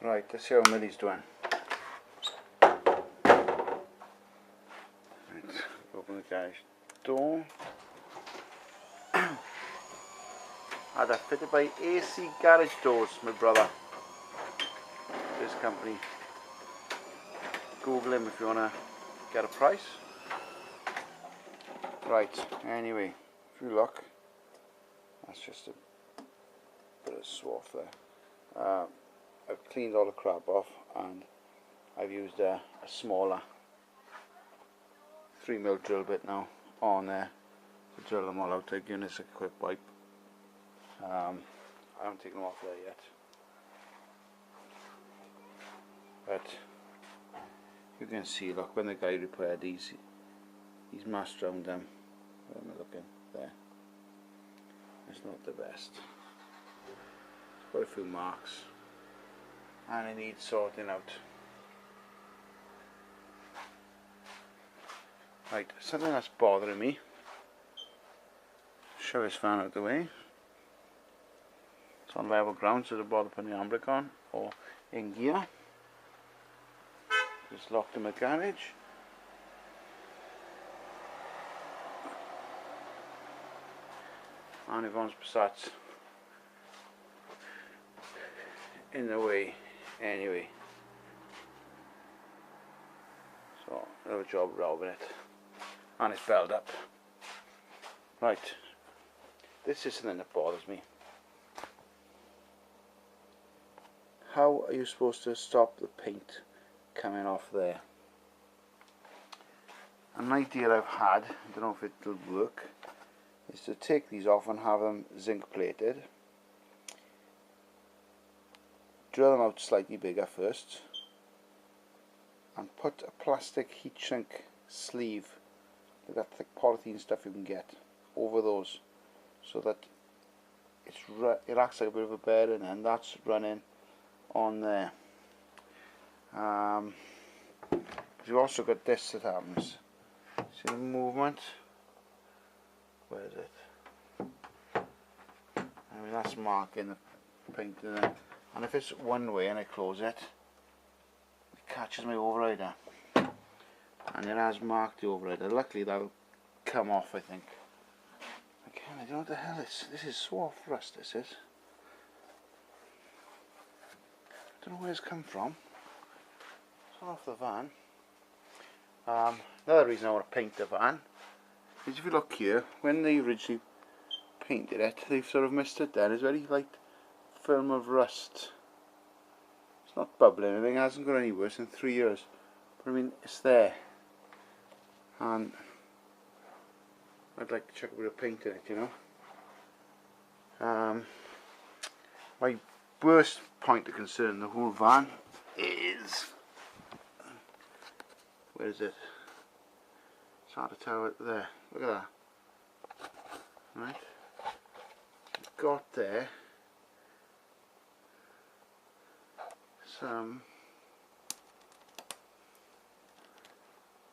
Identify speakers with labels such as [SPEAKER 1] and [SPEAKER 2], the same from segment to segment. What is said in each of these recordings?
[SPEAKER 1] Right, let's see how Milly's doing. Right, open the garage door. Had that fitted by AC Garage Doors, my brother. This company. Google him if you want to get a price. Right, anyway, if you look, that's just a bit of swath there. I've cleaned all the crap off and I've used a smaller 3mm drill bit now on there to drill them all out. I've given this a quick wipe. I haven't taken them off there yet, but you can see, look, when the guy repaired these, he's masked around them. Where am I looking? There. It's not the best. It's got a few marks and it needs sorting out. Right, something that's bothering me. Shove this fan out of the way. It's on level ground, so the bother putting the handbrake on or in gear. Just locked in my garage. And everyone's sat in the way anyway. So another job robbing it. And it's belled up. Right. This is something that bothers me. How are you supposed to stop the paint coming off there? An idea I've had, I don't know if it'll work, is to take these off and have them zinc plated. Drill them out slightly bigger first and put a plastic heat shrink sleeve, that thick polythene stuff you can get, over those, so that it acts like a bit of a bearing, and that's running on there. You've also got this that happens. See the movement? Where is it? I mean, that's marking the paint in there. And if it's one way and I close it, it catches my overrider. And it has marked the overrider. Luckily that'll come off, I think. Again, I don't know what the hell this is swath rust, this is. I don't know where it's come from. It's not off the van. Another reason I want to paint the van is, if you look here, when they originally painted it, they've sort of missed it there. There's very light film of rust. It's not bubbling or anything, it hasn't got any worse in 3 years. But I mean, it's there. And I'd like to chuck a bit of paint in it, you know. My worst point of concern in the whole van is, where is it? It's hard to tell it there. Look at that. Right? It's got there some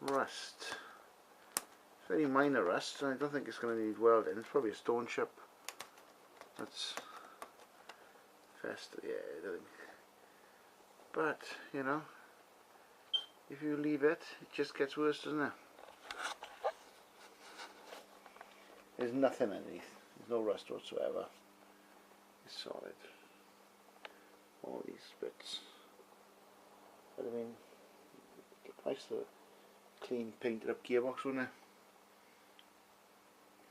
[SPEAKER 1] rust. It's very minor rust, and I don't think it's going to need welding. It's probably a stone chip that's fester. Yeah, I don't think. But you know, if you leave it, it just gets worse, doesn't it? There's nothing underneath. There's no rust whatsoever. It's solid. All these bits. But I mean, it's nice to clean, painted up gearbox, wouldn't it?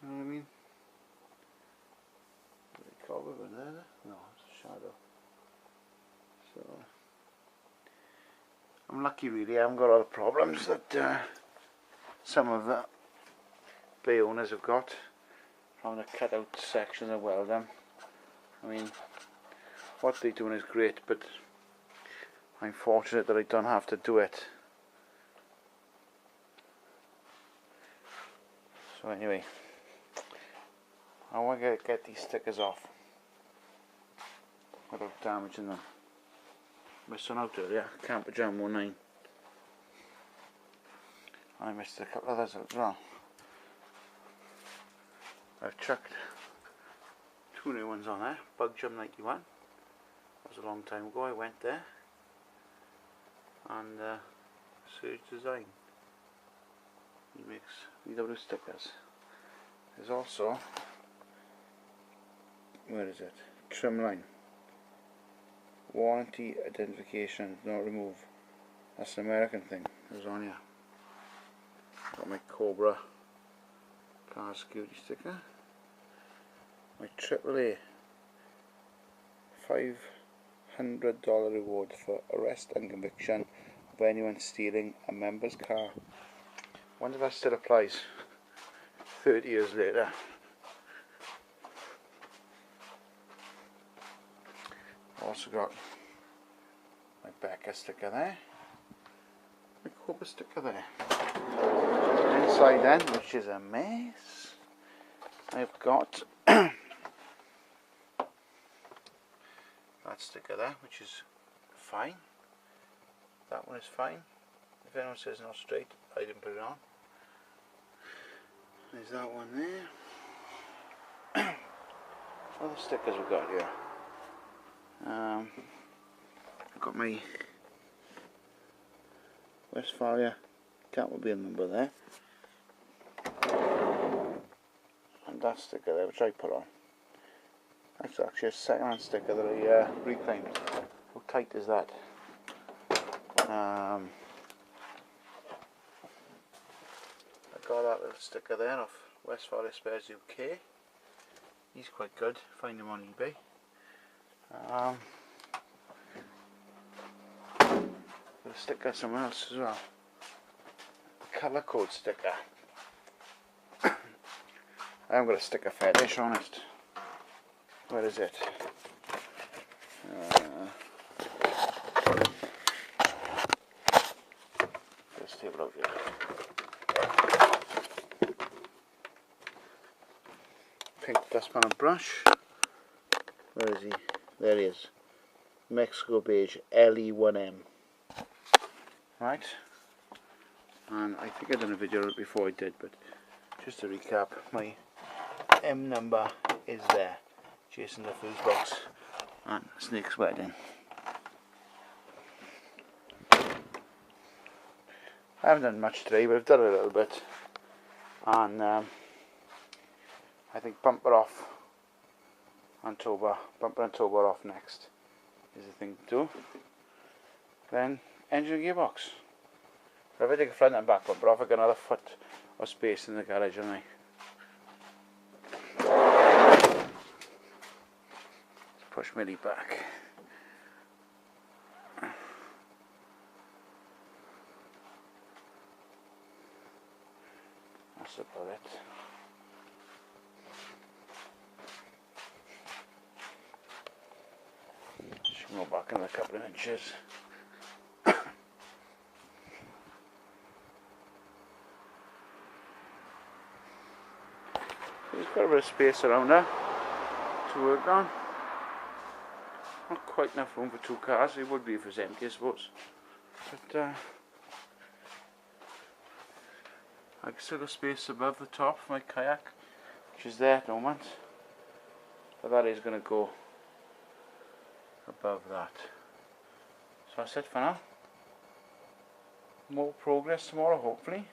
[SPEAKER 1] You know what I mean? Cobweb in there? No, it's a shadow. So I'm lucky, really. I haven't got all the problems that some of the bay owners have got, trying to cut out sections and weld them. I mean, what they're doing is great, but I'm fortunate that I don't have to do it. So anyway, I want to get these stickers off without damaging them. Missed one out earlier, Campervan 19. I missed a couple of others as well. I've chucked 2 new ones on there. Bug Jump 91. That was a long time ago. I went there. and Surge Design. He makes VW stickers. There's also, where is it? Trim line. Warranty identification, not remove. That's an American thing. It was on here. Got my Cobra car security sticker. My AAA $500 reward for arrest and conviction of anyone stealing a member's car. Wonder if that still applies 30 years later. Also got my Becca sticker there, my Cobra sticker there. Inside then, which is a mess, I've got that sticker there, which is fine. That one is fine. If anyone says not straight, I didn't put it on. There's that one there. Other stickers we've got here. I've got my Westfalia Campervan number there, and that sticker there, which I put on. That's actually a second-hand sticker that I reclaimed. How tight is that? I got that little sticker there off Westfalia Spares UK. He's quite good. Find him on eBay. Got a sticker somewhere else as well. A colour code sticker. I haven't got a sticker fetish, honest. Where is it? Let's take a look here. Pink dustpan and brush. Where is he? There he is. Mexico beige LE1M. Right. And I think I done a video of it before I did, but just to recap, my M number is there. Jason the Foos box and Snake's Wedding. I haven't done much today, but I've done a little bit. And I think bumper off and bumper and tow bar off next is the thing to do. Then engine and gearbox. If I take a front and back bumper off, I got another foot of space in the garage, haven't I? Push Milly back. That's about it. Should go back in a couple of inches. There's got a bit of space around there to work on. Not quite enough room for two cars. It would be if it was empty, I suppose. But I still got space above the top for my kayak, which is there at the moment. But that is going to go above that. So that's it for now. More progress tomorrow, hopefully.